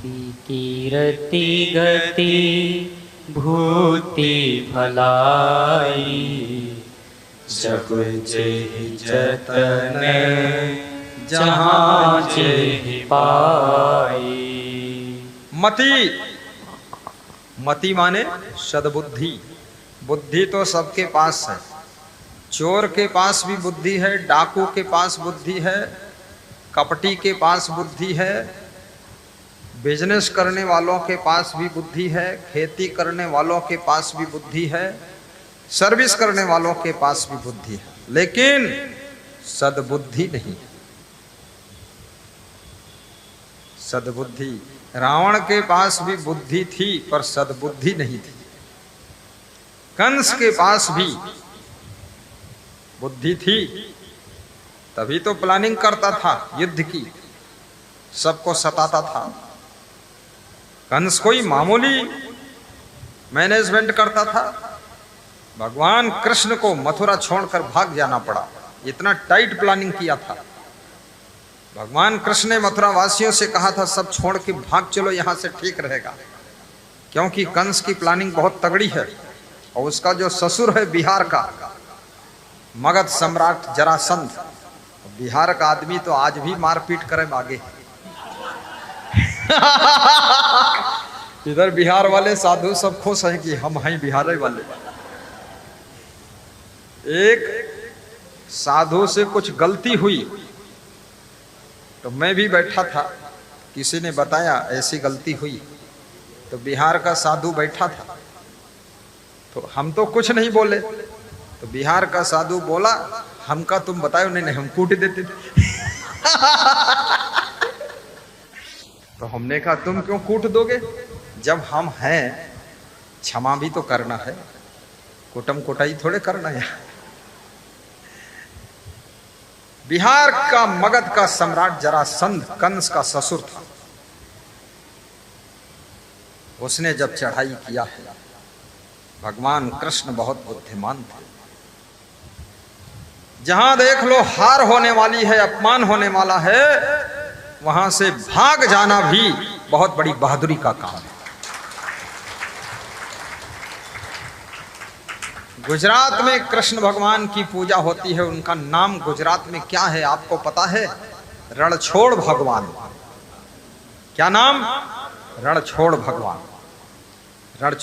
कीरति गति भूति भलाई, जब जेहि जतन जहाँ जेहि पाई। मति, मति माने सद्बुद्धि। बुद्धि तो सबके पास है। चोर के पास भी बुद्धि है, डाकू के पास बुद्धि है, कपटी के पास बुद्धि है, बिजनेस करने वालों के पास भी बुद्धि है, खेती करने वालों के पास भी बुद्धि है, सर्विस करने वालों के पास भी बुद्धि है, लेकिन सद्बुद्धि नहीं। सद्बुद्धि, रावण के पास भी बुद्धि थी पर सद्बुद्धि नहीं थी। कंस के पास भी बुद्धि थी, तभी तो प्लानिंग करता था युद्ध की, सबको सताता था। कंस कोई मामूली मैनेजमेंट करता था, भगवान कृष्ण को मथुरा छोड़कर भाग जाना पड़ा, इतना टाइट प्लानिंग किया था। भगवान कृष्ण ने मथुरा वासियों से कहा था सब छोड़ के भाग चलो यहां से, ठीक रहेगा, क्योंकि कंस की प्लानिंग बहुत तगड़ी है। और उसका जो ससुर है बिहार का मगध सम्राट जरासंध, बिहार का आदमी तो आज भी मारपीट करे आगे। इधर बिहार वाले साधु सब खुश हैं कि हम हैं बिहार वाले। एक साधु से कुछ गलती हुई तो मैं भी बैठा था, किसी ने बताया ऐसी गलती हुई, तो बिहार का साधु बैठा था, तो हम तो कुछ नहीं बोले, तो बिहार का साधु बोला हमका तुम बताओ, नहीं नहीं हम कूट देते थे। तो हमने कहा तुम क्यों कूट दोगे, जब हम हैं क्षमा भी तो करना है, कुटम कुटाई थोड़े करना है। बिहार का मगध का सम्राट जरासंध कंस का ससुर था। उसने जब चढ़ाई किया है, भगवान कृष्ण बहुत बुद्धिमान थे। जहां देख लो हार होने वाली है, अपमान होने वाला है, वहां से भाग जाना भी बहुत बड़ी बहादुरी का काम है। गुजरात में कृष्ण भगवान की पूजा होती है, उनका नाम गुजरात में क्या है आपको पता है? रणछोड़ भगवान। क्या नाम? रणछोड़ भगवान।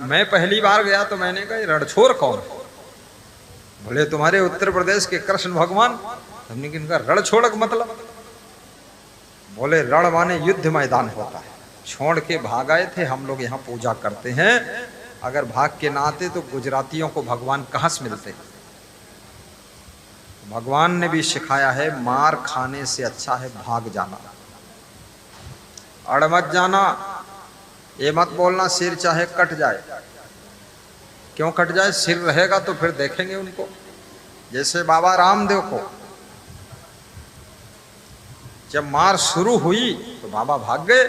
मैं पहली बार गया तो मैंने कहा रणछोड़ कौन? बोले तुम्हारे उत्तर प्रदेश के कृष्ण भगवान। हमने कहा रणछोड़ का मतलब? बोले रण माने युद्ध मैदान होता है, छोड़ के भाग आए थे, हम लोग यहाँ पूजा करते हैं, अगर भाग के ना आते तो गुजरातियों को भगवान कहाँ से मिलते? भगवान ने भी सिखाया है मार खाने से अच्छा है भाग जाना, अड़ मत जाना। ये मत बोलना सिर चाहे कट जाए। क्यों कट जाए? सिर रहेगा तो फिर देखेंगे उनको। जैसे बाबा रामदेव को जब मार शुरू हुई तो बाबा भाग गए,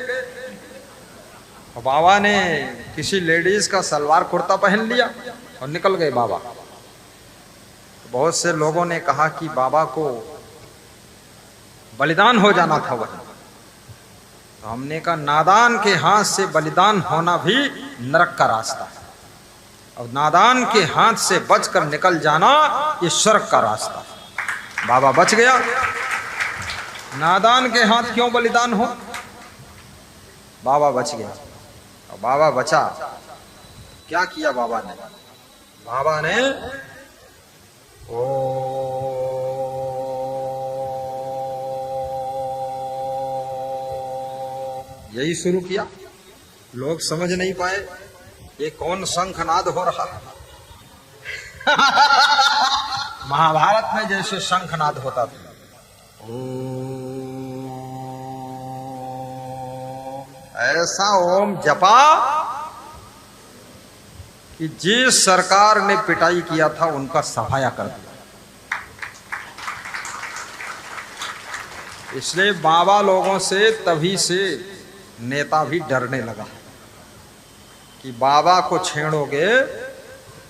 और बाबा ने किसी लेडीज का सलवार कुर्ता पहन लिया और निकल गए बाबा। बहुत से लोगों ने कहा कि बाबा को बलिदान हो जाना था वही। तो हमने कहा नादान के हाथ से बलिदान होना भी नरक का रास्ता है, और नादान के हाथ से बचकर निकल जाना ये स्वर्ग का रास्ता है। बाबा बच गया। नादान के हाथ क्यों बलिदान हो? बाबा बच गया। और बाबा बचा, क्या किया बाबा ने? बाबा ने यही शुरू किया। लोग समझ नहीं पाए ये कौन शंखनाद हो रहा है। महाभारत में जैसे शंखनाद होता था, ऐसा ओम जपा कि जिस सरकार ने पिटाई किया था उनका सफाया कर दिया। इसलिए बाबा लोगों से तभी से नेता भी डरने लगा कि बाबा को छेड़ोगे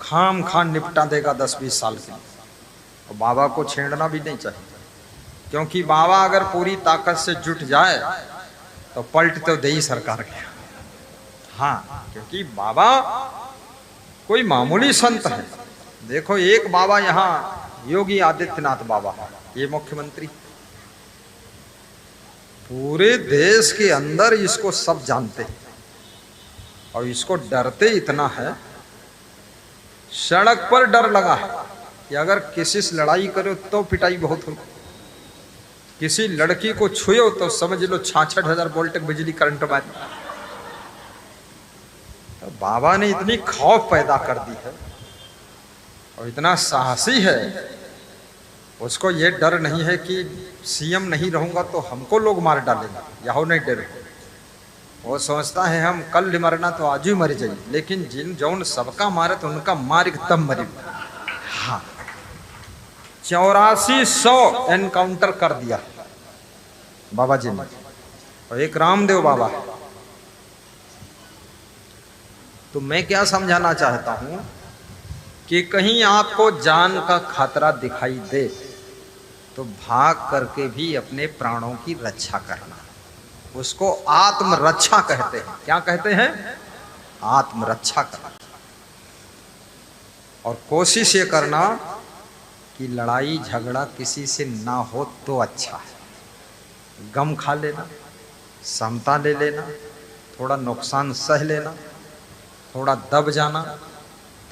खाम खान निपटा देगा 10-20 साल के। और बाबा को छेड़ना भी नहीं चाहिए, क्योंकि बाबा अगर पूरी ताकत से जुट जाए तो पलट तो दे ही सरकार के। हाँ, क्योंकि बाबा कोई मामूली संत है। देखो एक बाबा यहाँ योगी आदित्यनाथ बाबा, ये मुख्यमंत्री, पूरे देश के अंदर इसको सब जानते हैं और इसको डरते इतना है, सड़क पर डर लगा है कि अगर किसी से लड़ाई करो तो पिटाई बहुत हो, किसी लड़की को छुओ तो समझ लो 66,000 वोल्ट बिजली करंट मार। तो बाबा ने इतनी खौफ पैदा कर दी है और इतना साहसी है, उसको ये डर नहीं है कि सीएम नहीं रहूंगा तो हमको लोग मार डालेंगे, यह नहीं डर। वो सोचता है हम कल मरना तो आज ही मर जाइए, लेकिन जिन जौन सबका मारे तो उनका मार तब मरे। हाँ, 8400 एनकाउंटर कर दिया बाबा जी ने। और एक रामदेव बाबा है। तो मैं क्या समझाना चाहता हूं कि कहीं आपको जान का खतरा दिखाई दे तो भाग करके भी अपने प्राणों की रक्षा करना, उसको आत्मरक्षा कहते हैं। क्या कहते हैं? आत्मरक्षा करना। और कोशिश ये करना कि लड़ाई झगड़ा किसी से ना हो तो अच्छा है। गम खा लेना, समता ले लेना, थोड़ा नुकसान सह लेना, थोड़ा दब जाना,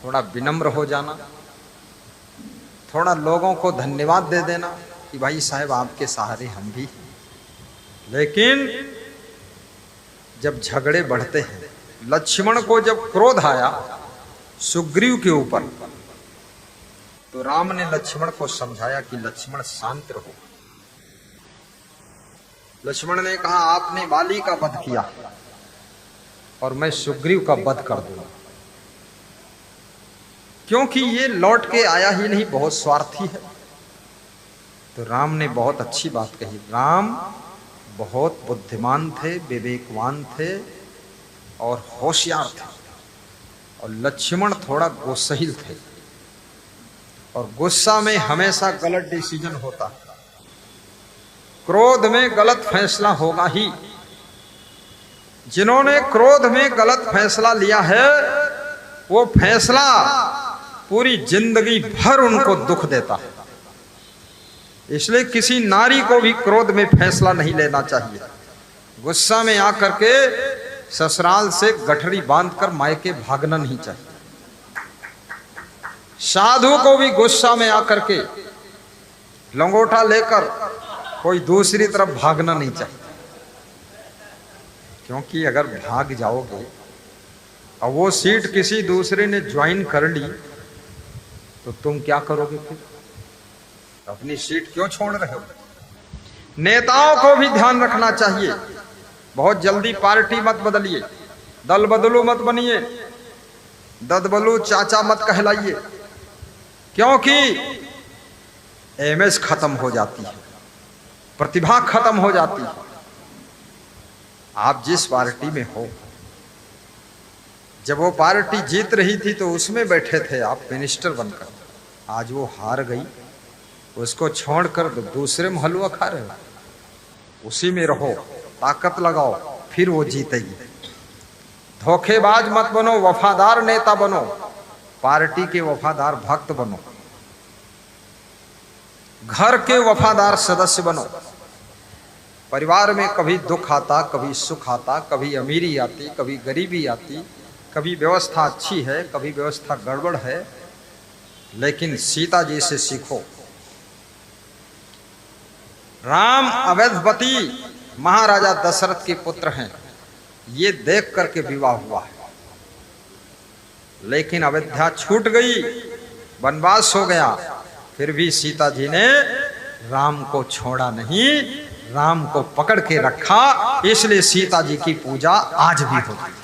थोड़ा विनम्र हो जाना, थोड़ा लोगों को धन्यवाद दे देना कि भाई साहब आपके सहारे हम भी। लेकिन जब झगड़े बढ़ते हैं, लक्ष्मण को जब क्रोध आया सुग्रीव के ऊपर, तो राम ने लक्ष्मण को समझाया कि लक्ष्मण शांत रहो। लक्ष्मण ने कहा आपने बाली का वध किया और मैं सुग्रीव का वध कर दूंगा, क्योंकि ये लौट के आया ही नहीं, बहुत स्वार्थी है। तो राम ने बहुत अच्छी बात कही। राम बहुत बुद्धिमान थे, विवेकवान थे और होशियार थे। और लक्ष्मण थोड़ा गुस्सैल थे और गुस्सा में हमेशा गलत डिसीजन होता है, क्रोध में गलत फैसला होगा ही। जिन्होंने क्रोध में गलत फैसला लिया है वो फैसला पूरी जिंदगी भर उनको दुख देता है। इसलिए किसी नारी को भी क्रोध में फैसला नहीं लेना चाहिए। गुस्सा में आकर के ससुराल से गठरी बांधकर मायके भागना नहीं चाहिए। साधु को भी गुस्सा में आकर के लंगोटा लेकर कोई दूसरी तरफ भागना नहीं चाहिए, क्योंकि अगर भाग जाओगे और वो सीट किसी दूसरे ने ज्वाइन कर ली तो तुम क्या करोगे फिर? अपनी सीट क्यों छोड़ रहे हो? नेताओं को भी ध्यान रखना चाहिए। बहुत जल्दी पार्टी मत बदलिए, दल बदलू मत बनिए, ददबलू चाचा मत कहलाइए, क्योंकि एमएस खत्म हो जाती है, प्रतिभा खत्म हो जाती है। आप जिस पार्टी में हो, जब वो पार्टी जीत रही थी तो उसमें बैठे थे आप मिनिस्टर बनकर, आज वो हार गई, उसको छोड़कर दूसरे में हलवा खा रहे हो। उसी में रहो, ताकत लगाओ, फिर वो जीतेगी। धोखेबाज मत बनो, वफादार नेता बनो, पार्टी के वफादार भक्त बनो, घर के वफादार सदस्य बनो। परिवार में कभी दुख आता, कभी सुख आता, कभी अमीरी आती, कभी गरीबी आती, कभी व्यवस्था अच्छी है, कभी व्यवस्था गड़बड़ है, लेकिन सीता जी से सीखो। राम अवधपति महाराजा दशरथ के पुत्र हैं, ये देख करके विवाह हुआ है, लेकिन अयोध्या छूट गई, वनवास हो गया, फिर भी सीता जी ने राम को छोड़ा नहीं, राम को पकड़ के रखा। इसलिए सीता जी की पूजा आज भी होती है।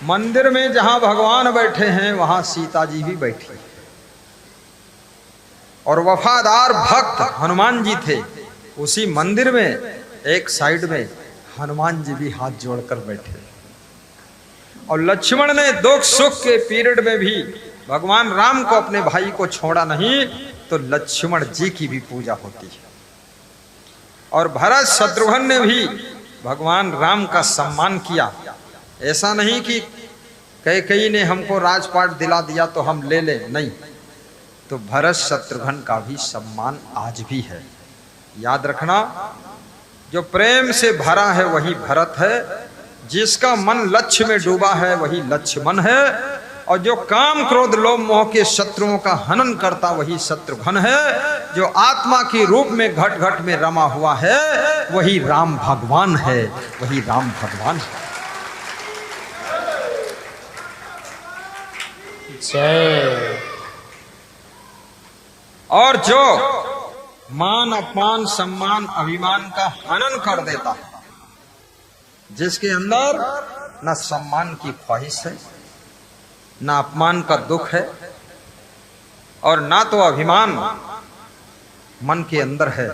मंदिर में जहां भगवान बैठे हैं वहां सीता जी भी बैठी है। और वफादार भक्त हनुमान जी थे, उसी मंदिर में एक साइड में हनुमान जी भी हाथ जोड़कर बैठे। और लक्ष्मण ने दुख सुख के पीरियड में भी भगवान राम को, अपने भाई को छोड़ा नहीं, तो लक्ष्मण जी की भी पूजा होती है। और भरत शत्रुघ्न ने भी भगवान राम का सम्मान किया। ऐसा नहीं कि कैकेयी ने हमको राजपाट दिला दिया तो हम ले लें, नहीं। तो भरत शत्रुघ्न का भी सम्मान आज भी है। याद रखना, जो प्रेम से भरा है वही भरत है, जिसका मन लक्ष्य में डूबा है वही लक्ष्मण है, और जो काम क्रोध लोभ मोह के शत्रुओं का हनन करता वही शत्रुघ्न है, जो आत्मा के रूप में घट घट में रमा हुआ है वही राम भगवान है, वही राम भगवान है। जय। और जो मान अपमान सम्मान अभिमान का हनन कर देता है, जिसके अंदर न सम्मान की ख्वाहिश है, न अपमान का दुख है, और ना तो अभिमान मन के अंदर है,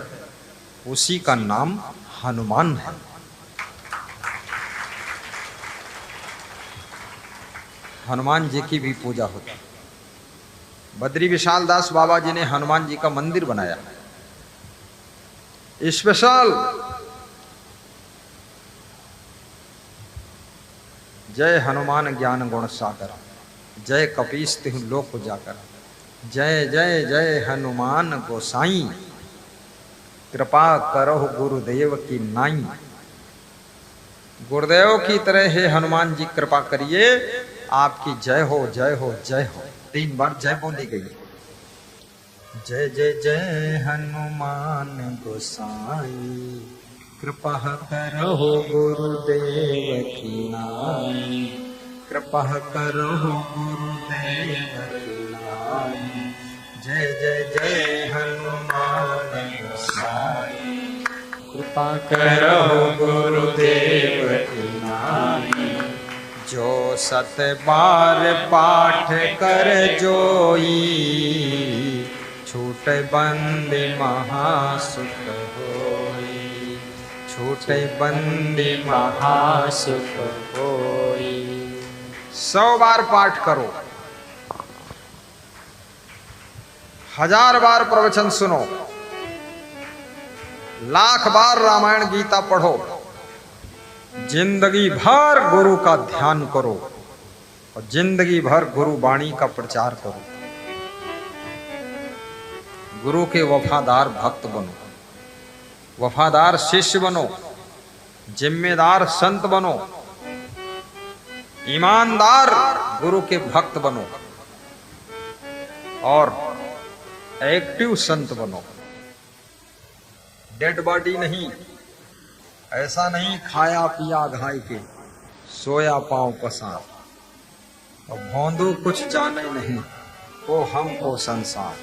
उसी का नाम हनुमान है। हनुमान जी की भी पूजा होती है। बद्री विशाल दास बाबा जी ने हनुमान जी का मंदिर बनाया स्पेशल। जय हनुमान ज्ञान गुण सागर, जय कपीस तिहु लोक उजागर, जय जय जय हनुमान गोसाई, कृपा करो गुरुदेव की नाई। गुरुदेव की तरह हे हनुमान जी कृपा करिए, आपकी जय हो जय हो जय हो। 3 बार जय बोली गई। जय जय जय हनुमान गोसाई, कृपा करो गुरुदेव की नाई, कृपा करो गुरुदेव की नाई। जय जय जय हनुमान गोसाई, कृपा करो गुरुदेव की नाई। जो 7 बार पाठ कर जोई, छूट बंदी महासुख होई, छूट बंदी महासुख होई। 100 बार पाठ करो, 1000 बार प्रवचन सुनो, 1,00,000 बार रामायण गीता पढ़ो, जिंदगी भर गुरु का ध्यान करो और जिंदगी भर गुरु वाणी का प्रचार करो। गुरु के वफादार भक्त बनो, वफादार शिष्य बनो, जिम्मेदार संत बनो, ईमानदार गुरु के भक्त बनो और एक्टिव संत बनो। डेड बॉडी नहीं, ऐसा नहीं खाया पिया घाय के, सोया पांव पसार, और भौंदू कुछ जाने नहीं, वो हमको संसार।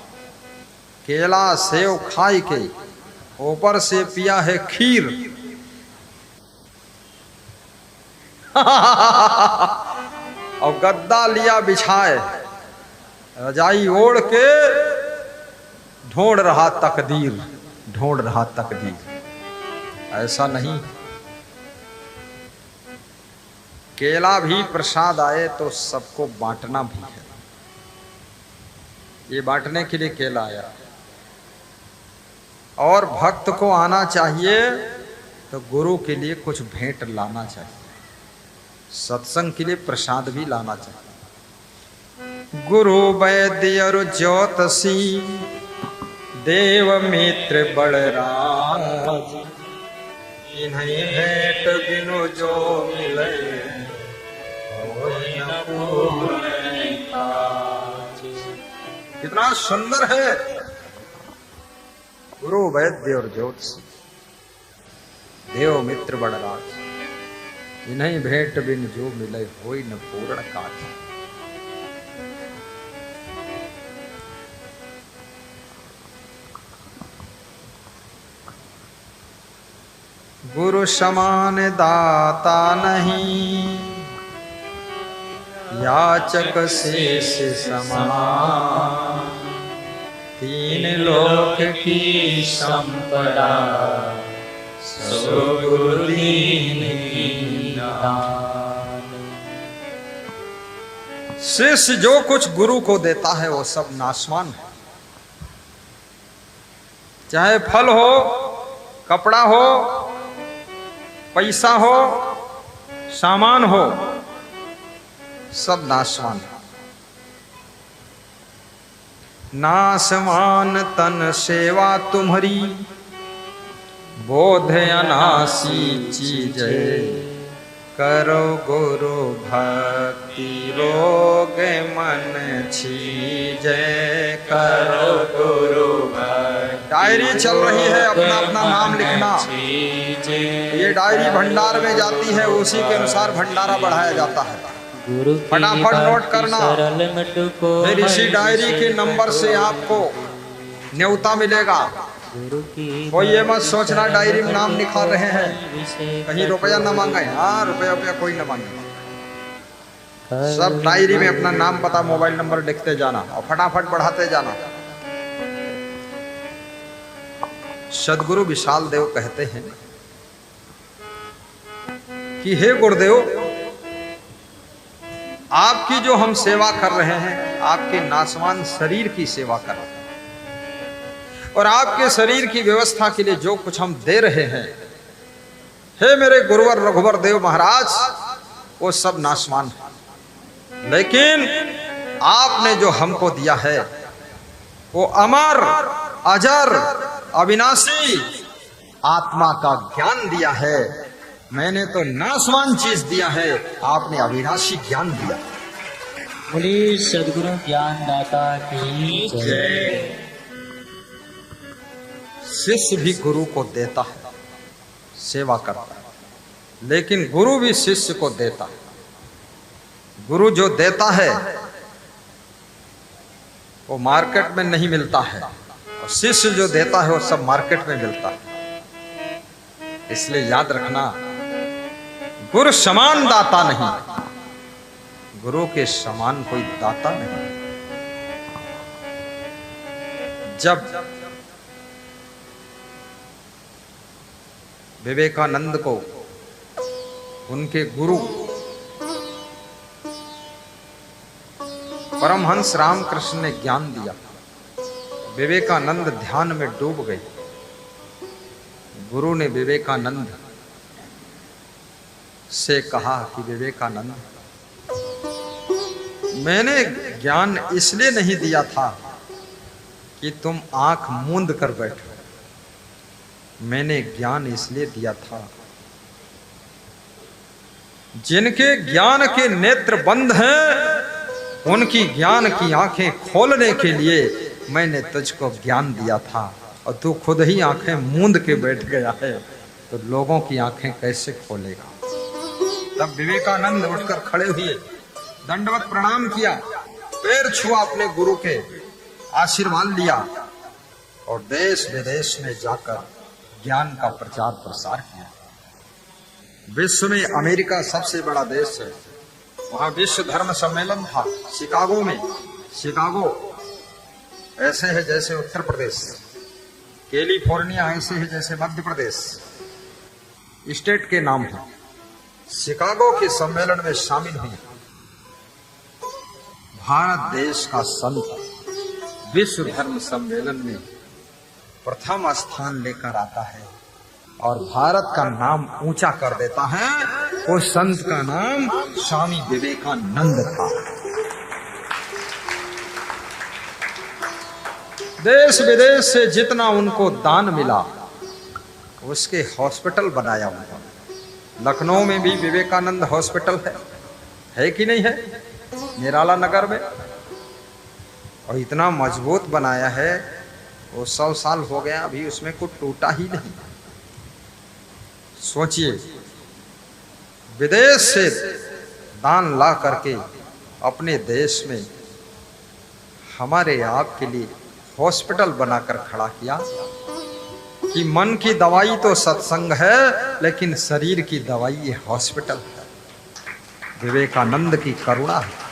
केला सेव खाई के ऊपर से पिया है खीर, और गद्दा लिया बिछाए, रजाई ओढ़ के ढूंढ रहा तकदीर, ढूंढ रहा तकदीर। ऐसा नहीं, केला भी प्रसाद आए तो सबको बांटना भी है। ये बांटने के लिए केला आया, और भक्त को आना चाहिए तो गुरु के लिए कुछ भेंट लाना चाहिए, सत्संग के लिए प्रसाद भी लाना चाहिए। गुरु वैद्य और ज्योतिषी, देव मित्र बड़राज, इन्हीं भेंट बिनु जो मिले, होय न पूर्ण काज। कितना सुंदर है। गुरु वैद्य और ज्योतिषी, देव मित्र बड़राज, इन्हीं भेंट बिन जो मिले, होय न पूर्ण काज। गुरु समान दाता नहीं, याचक शेष समान, 3 लोक की संपदा, सो गुरु दीन की दान। शेष जो कुछ गुरु को देता है वो सब नाशवान है, चाहे फल हो कपड़ा हो, पैसा हो, सामान हो, सब नाशवान है। नाशवान तन सेवा तुम्हारी, बोध अनासी चीज, करो गुरु भक्ति रोग मन छीजे, करो गुरु भक्ति। डायरी चल रही है, अपना अपना नाम लिखना। ये डायरी भंडार में जाती है, उसी के अनुसार भंडारा बढ़ाया जाता है। फटाफट नोट करना, फिर इसी डायरी के नंबर से आपको न्योता मिलेगा। कोई ये मत सोचना डायरी में नाम निकाल रहे हैं, कहीं रुपया न मांगे। हाँ, रुपया कोई न मांगे। सब डायरी में अपना नाम, पता, मोबाइल नंबर लिखते जाना और फटाफट बढ़ाते जाना। सदगुरु विशाल देव कहते हैं कि हे गुरुदेव, आपकी जो हम सेवा कर रहे हैं, आपके नासवान शरीर की सेवा कर रहे हैं, और आपके शरीर की व्यवस्था के लिए जो कुछ हम दे रहे हैं, हे मेरे गुरुवर रघुवर देव महाराज, वो सब नाशवान है। लेकिन आपने जो हमको दिया है वो अमर, अजर, अविनाशी आत्मा का ज्ञान दिया है। मैंने तो नाशवान चीज दिया है, आपने अविनाशी ज्ञान दिया। बोलिए सदगुरु ज्ञान दाता की जय। शिष्य भी गुरु को देता है, सेवा करता है, लेकिन गुरु भी शिष्य को देता है। गुरु जो देता है वो मार्केट में नहीं मिलता है, और शिष्य जो देता है वो सब मार्केट में मिलता है। इसलिए याद रखना, गुरु समान दाता नहीं, गुरु के समान कोई दाता नहीं। जब विवेकानंद को उनके गुरु परमहंस रामकृष्ण ने ज्ञान दिया, विवेकानंद ध्यान में डूब गए। गुरु ने विवेकानंद से कहा कि विवेकानंद, मैंने ज्ञान इसलिए नहीं दिया था कि तुम आंख मूंद कर बैठो, मैंने ज्ञान इसलिए दिया था जिनके ज्ञान के नेत्र बंद हैं, उनकी ज्ञान की आंखें खोलने के लिए मैंने तुझको ज्ञान दिया था, और तू खुद ही आंखें मूंद के बैठ गया है, तो लोगों की आंखें कैसे खोलेगा। तब विवेकानंद उठकर खड़े हुए, दंडवत प्रणाम किया, पैर छुआ अपने गुरु के, आशीर्वाद लिया, और देश विदेश में जाकर ज्ञान का प्रचार प्रसार किया। विश्व में अमेरिका सबसे बड़ा देश है, वहां विश्व धर्म सम्मेलन था शिकागो में। शिकागो ऐसे है जैसे उत्तर प्रदेश, कैलिफोर्निया ऐसे है जैसे मध्य प्रदेश, स्टेट के नाम है। शिकागो के सम्मेलन में शामिल हुई। भारत देश का संत विश्व धर्म सम्मेलन में प्रथम स्थान लेकर आता है और भारत का नाम ऊंचा कर देता है। वो संत का नाम स्वामी विवेकानंद था। देश विदेश से जितना उनको दान मिला उसके हॉस्पिटल बनाया उन्होंने। लखनऊ में भी विवेकानंद हॉस्पिटल है कि नहीं है, निराला नगर में, और इतना मजबूत बनाया है, वो 100 साल हो गया, अभी उसमें कुछ टूटा ही नहीं। सोचिए, विदेश से दान ला करके अपने देश में हमारे आपके लिए हॉस्पिटल बनाकर खड़ा किया कि मन की दवाई तो सत्संग है, लेकिन शरीर की दवाई ये हॉस्पिटल है। विवेकानंद की करुणा है।